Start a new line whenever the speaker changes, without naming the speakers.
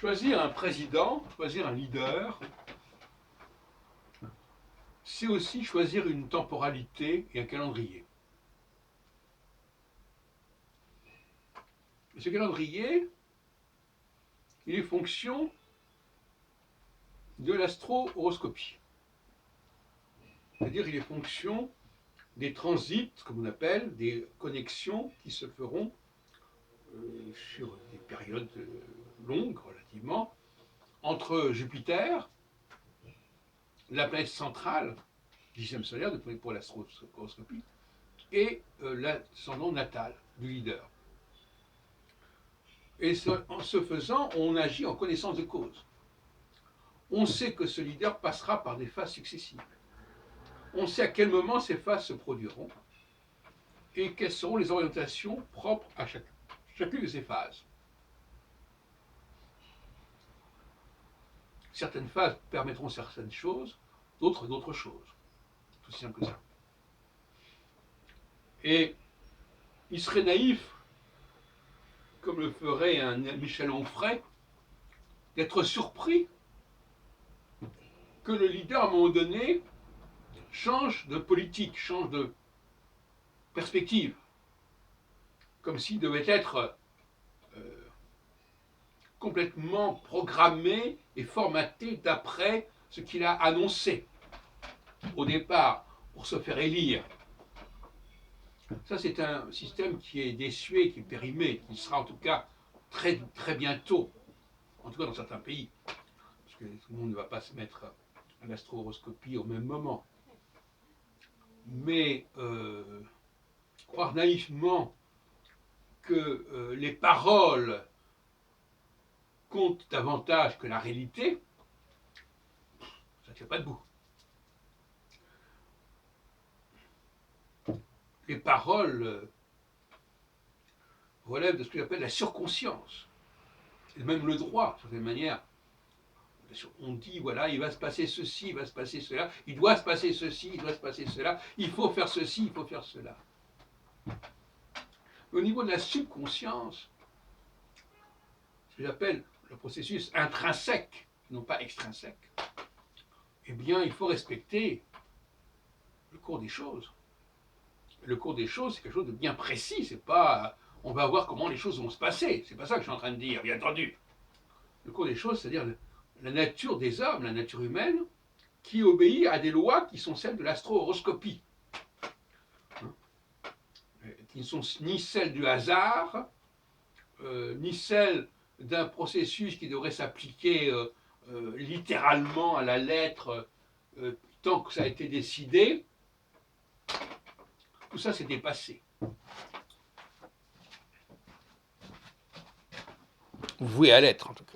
Choisir un président, choisir un leader, c'est aussi choisir une temporalité et un calendrier. Et ce calendrier, il est fonction de l'astro-horoscopie. C'est-à-dire il est fonction des transits, comme on appelle, des connexions qui se feront sur des périodes longues relativement, entre Jupiter, la planète centrale du système solaire pour l'astro-horoscopie, et l'ascendant natal du leader. Et en ce faisant, on agit en connaissance de cause. On sait que ce leader passera par des phases successives. On sait à quel moment ces phases se produiront et quelles seront les orientations propres à chacune de ces phases. Certaines phases permettront certaines choses, d'autres choses. Tout aussi simple que ça. Et il serait naïf, comme le ferait un Michel Onfray, d'être surpris que le leader, à un moment donné, change de politique, change de perspective, comme s'il devait être complètement programmé et formaté d'après ce qu'il a annoncé au départ pour se faire élire. Ça, c'est un système qui est désuet, qui est périmé, qui sera en tout cas très, très bientôt, en tout cas dans certains pays, parce que tout le monde ne va pas se mettre à l'astro-horoscopie au même moment. Mais croire naïvement que les paroles comptent davantage que la réalité, ça ne tient pas debout. Les paroles relèvent de ce que j'appelle la surconscience. Et même le droit, d'une certaine manière. On dit, voilà, il va se passer ceci, il va se passer cela, il doit se passer ceci, il doit se passer cela, il faut faire ceci, il faut faire cela. Au niveau de la subconscience, ce que j'appelle le processus intrinsèque, non pas extrinsèque, eh bien, il faut respecter le cours des choses. Le cours des choses, c'est quelque chose de bien précis, c'est pas on va voir comment les choses vont se passer, c'est pas ça que je suis en train de dire, bien entendu. Le cours des choses, c'est-à-dire la nature des hommes, la nature humaine, qui obéit à des lois qui sont celles de l'astro-horoscopie, qui ne sont ni celles du hasard, ni celles d'un processus qui devrait s'appliquer littéralement à la lettre tant que ça a été décidé. Tout ça, c'est dépassé. Voué à l'être, en tout cas.